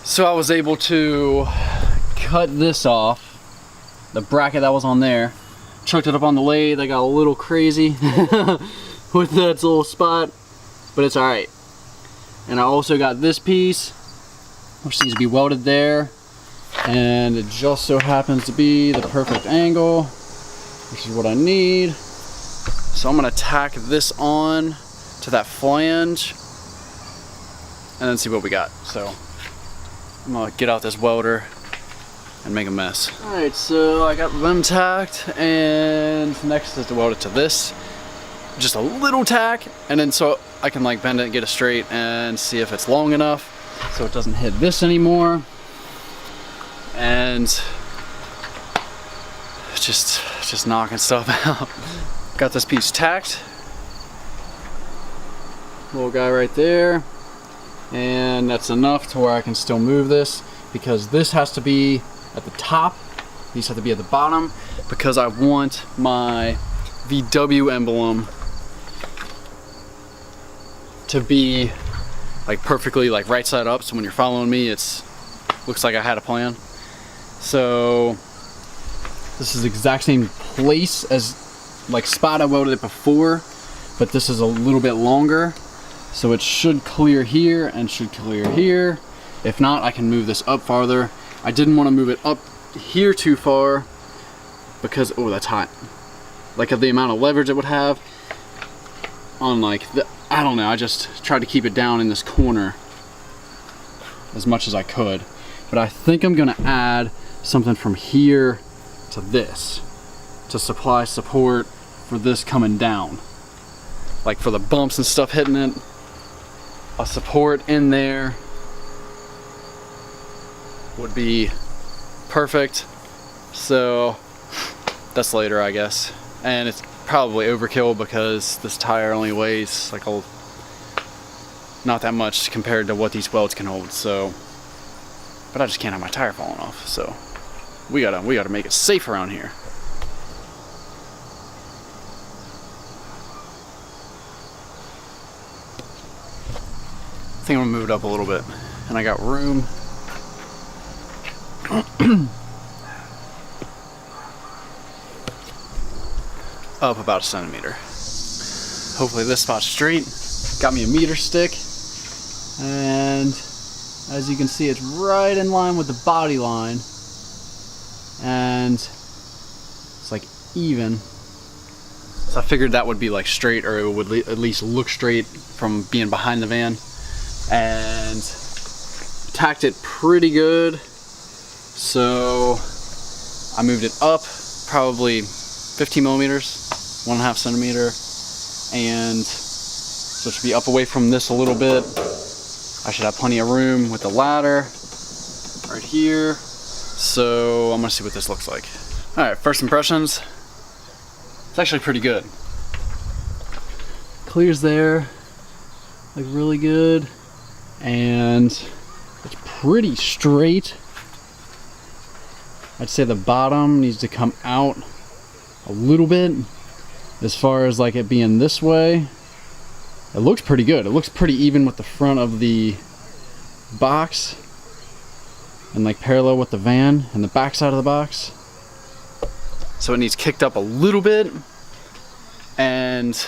So I was able to cut this off, the bracket that was on there, chucked it up on the lathe. I got a little crazy with that little spot, but it's all right. And I also got this piece, which needs to be welded there, and it just so happens to be the perfect angle, which is what I need. So I'm gonna tack this on to that flange and then see what we got. So I'm gonna get out this welder and make a mess. All right, so I got them tacked, and next is to weld it to this. Just a little tack, and then so I can like bend it and get it straight and see if it's long enough so it doesn't hit this anymore. And just knocking stuff out. Got this piece tacked. Little guy right there. And that's enough to where I can still move this, because this has to be at the top, these have to be at the bottom, because I want my VW emblem to be like perfectly like right side up, so when you're following me it's looks like I had a plan. So this is the exact same place as like spot I welded it before, but this is a little bit longer. So it should clear here and should clear here. If not, I can move this up farther. I didn't want to move it up here too far because, oh, that's hot. Like of the amount of leverage it would have on like the, I don't know, I just tried to keep it down in this corner as much as I could. But I think I'm gonna add something from here to this to supply support for this coming down. Like for the bumps and stuff hitting it. A support in there would be perfect. So that's later, I guess. And it's probably overkill because this tire only weighs like not that much compared to what these welds can hold. So, but I just can't have my tire falling off. So we gotta make it safe around here. I think I'm gonna move it up a little bit, and I got room. Up about 1 centimeter. Hopefully this spot's straight. Got me a meter stick, and as you can see, it's right in line with the body line, and it's like even. So I figured that would be like straight, or it would at least look straight from being behind the van. And tacked it pretty good, so I moved it up probably 15 millimeters, 1.5 centimeter, and so it should be up away from this a little bit. I should have plenty of room with the ladder right here, so I'm gonna see what this looks like. All right, first impressions, it's actually pretty good. Clears there, like really good. And it's pretty straight. I'd say the bottom needs to come out a little bit as far as like it being this way. It looks pretty good. It looks pretty even with the front of the box and like parallel with the van and the back side of the box. So it needs kicked up a little bit, and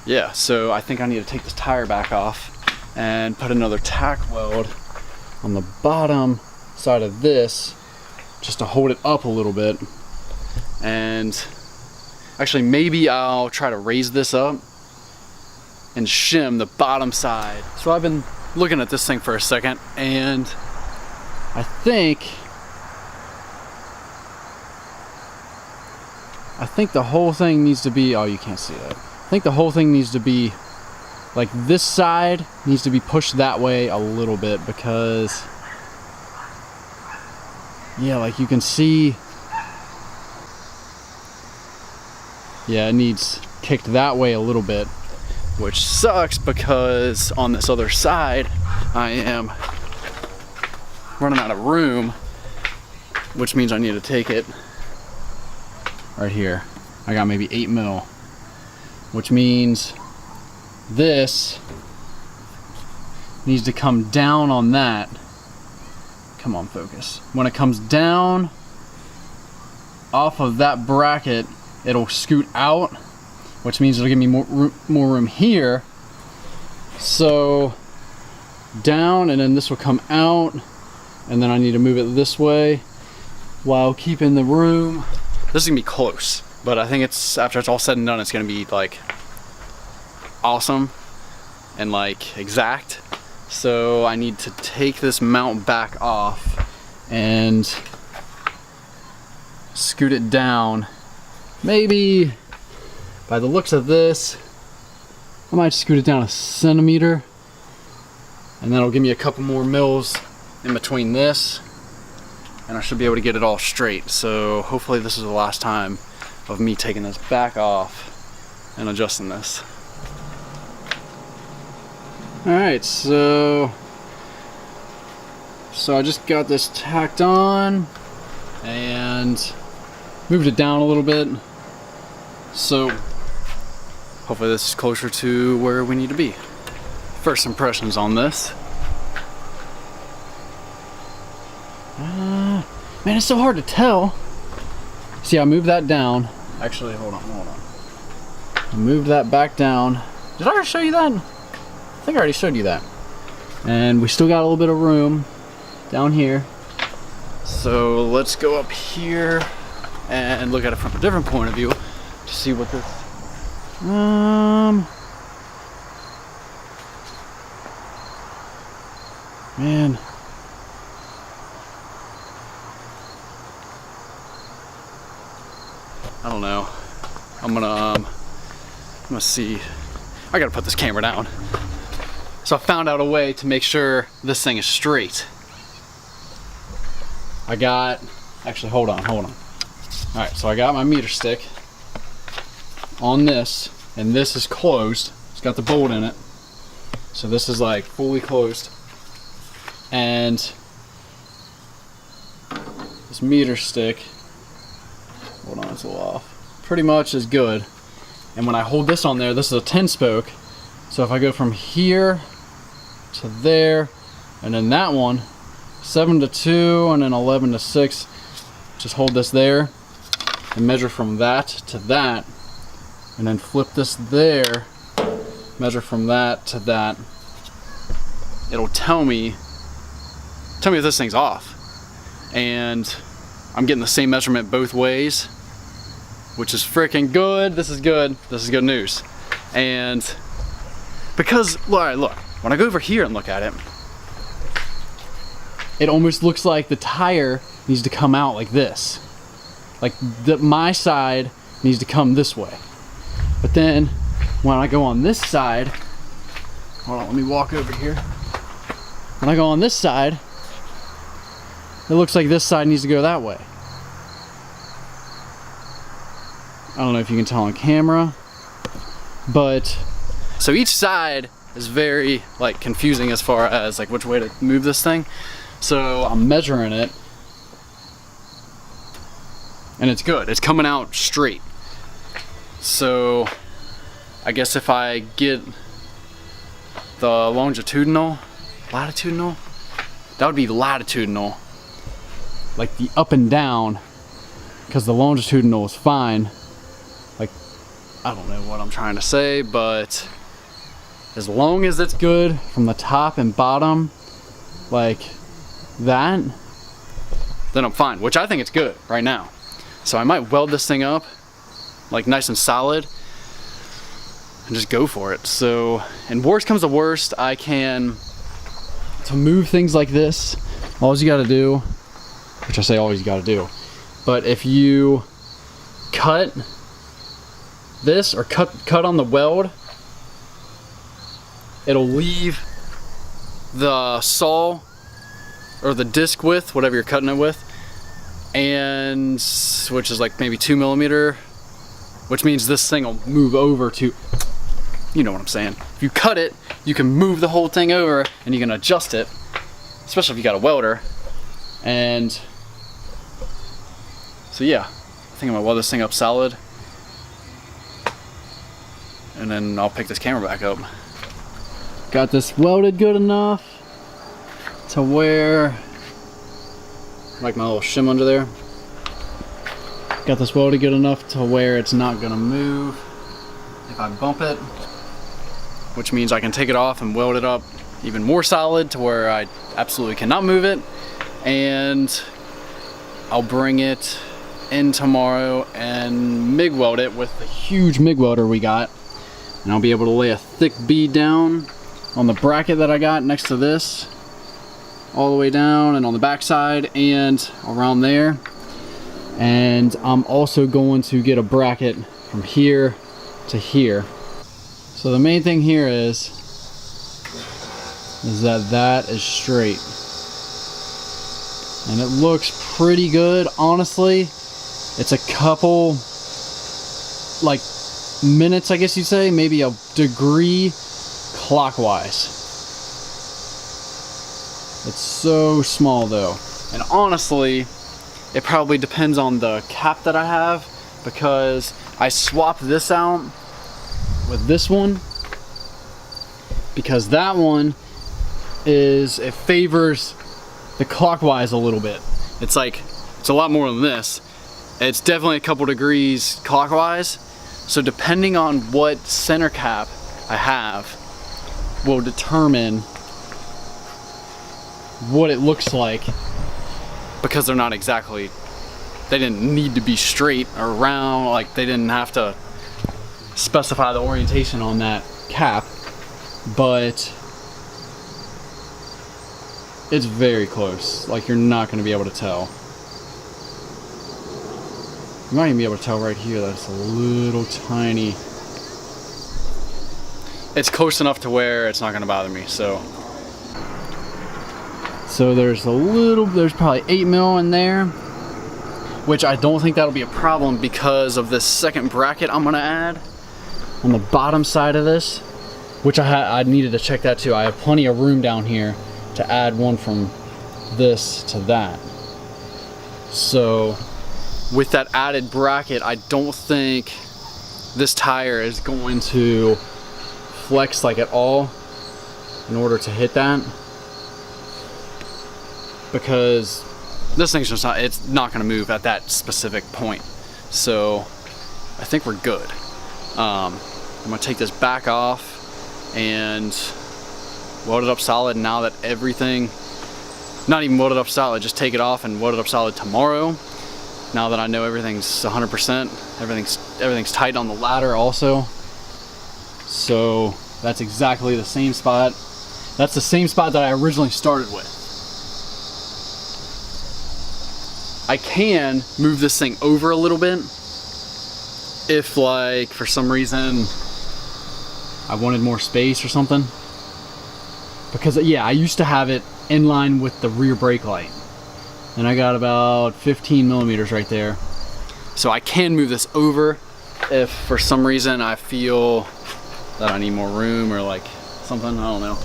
yeah, so I think I need to take this tire back off and put another tack weld on the bottom side of this just to hold it up a little bit. And actually maybe I'll try to raise this up and shim the bottom side. So I've been looking at this thing for a second, and I think the whole thing needs to be, oh, you can't see that. I think the whole thing needs to be, like this side needs to be pushed that way a little bit, because, yeah, like you can see, yeah, it needs kicked that way a little bit, which sucks because on this other side, I am running out of room, which means I need to take it right here. I got maybe 8 mil, which means this needs to come down on that. Come on, focus. When it comes down off of that bracket, it'll scoot out, which means it'll give me more room here. So down, and then this will come out, and then I need to move it this way while keeping the room. This is gonna be close, but I think it's, after it's all said and done, it's gonna be like awesome and like exact. So I need to take this mount back off and scoot it down. Maybe, by the looks of this, I might scoot it down a centimeter, and that'll give me a couple more mils in between this, and I should be able to get it all straight. So hopefully this is the last time of me taking this back off and adjusting this. Alright, so I just got this tacked on and moved it down a little bit. So hopefully this is closer to where we need to be. First impressions on this. Man, it's so hard to tell. See, I moved that down. Actually, hold on. I moved that back down. Did I already show you that? I think I already showed you that. And we still got a little bit of room down here. So let's go up here and look at it from a different point of view to see what this, man. I don't know. I'm gonna see. I gotta put this camera down. So I found out a way to make sure this thing is straight. Actually, hold on. All right, so I got my meter stick on this, and this is closed. It's got the bolt in it. So this is like fully closed. And this meter stick, hold on, it's a little off, pretty much is good. And when I hold this on there, this is a 10 spoke. So if I go from here to there, and then that one, 7 to 2, and then 11 to 6, just hold this there and measure from that to that, and then flip this there, measure from that to that. It'll tell me if this thing's off. And I'm getting the same measurement both ways, which is freaking good. This is good news. And because, look, when I go over here and look at it, it almost looks like the tire needs to come out like this. Like my side needs to come this way. But then when I go on this side, hold on, let me walk over here. When I go on this side, it looks like this side needs to go that way. I don't know if you can tell on camera, but so each side is very like confusing as far as like which way to move this thing. So I'm measuring it, and it's good. It's coming out straight. So I guess if I get the latitudinal, that would be latitudinal, like the up and down, because the longitudinal is fine. Like, I don't know what I'm trying to say, but as long as it's good from the top and bottom, like that, then I'm fine, which I think it's good right now. So I might weld this thing up like nice and solid and just go for it. So, and worst comes to worst, I can, to move things like this, all you gotta do, which I say all you gotta do, but if you cut this or cut on the weld, it'll leave the saw or the disc width, whatever you're cutting it with, and which is like maybe 2 millimeter, which means this thing will move over to, you know what I'm saying. If you cut it, you can move the whole thing over and you can adjust it, especially if you got a welder. And so yeah, I think I'm gonna weld this thing up solid, and then I'll pick this camera back up. Got this welded good enough to where, like my little shim under there, got this welded good enough to where it's not gonna move if I bump it, which means I can take it off and weld it up even more solid to where I absolutely cannot move it. And I'll bring it in tomorrow and MIG weld it with the huge MIG welder we got, and I'll be able to lay a thick bead down on the bracket that I got next to this, all the way down and on the back side and around there. And I'm also going to get a bracket from here to here. So the main thing here is that is straight, and it looks pretty good, honestly. It's a couple, like, minutes, I guess you'd say, maybe a degree clockwise. It's so small though, and honestly it probably depends on the cap that I have, because I swapped this out with this one because that one it favors the clockwise a little bit. It's a lot more than this. It's definitely a couple degrees clockwise, so depending on what center cap I have will determine what it looks like, because they're not exactly, they didn't need to be straight or round, like they didn't have to specify the orientation on that cap, but it's very close. Like, you're not going to be able to tell. You might even be able to tell right here that it's a little tiny. It's close enough to where it's not going to bother me. So there's probably 8 mil in there, which I don't think that'll be a problem because of this second bracket I'm gonna add on the bottom side of this, which I needed to check that too. I have plenty of room down here to add one from this to that. So with that added bracket, I don't think this tire is going to flex like at all in order to hit that, because this thing's just not, it's not going to move at that specific point. So I think we're good. I'm going to take this back off and weld it up solid now that everything, not even weld it up solid, just take it off and weld it up solid tomorrow. Now that I know everything's 100%, everything's tight on the ladder also. So that's exactly the same spot. That's the same spot that I originally started with. I can move this thing over a little bit if, like, for some reason I wanted more space or something. Because, yeah, I used to have it in line with the rear brake light, and I got about 15 millimeters right there. So I can move this over if for some reason I feel that I need more room or like something, I don't know.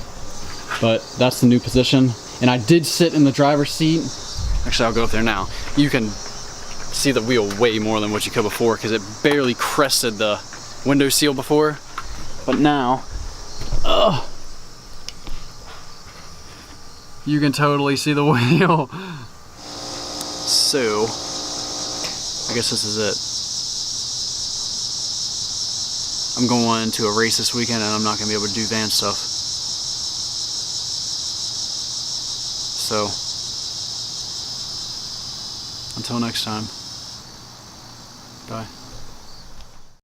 But that's the new position. And I did sit in the driver's seat. Actually, I'll go up there now. You can see the wheel way more than what you could before because it barely crested the window seal before. But now, you can totally see the wheel. So, I guess this is it. I'm going to a race this weekend and I'm not going to be able to do van stuff. So, until next time, bye.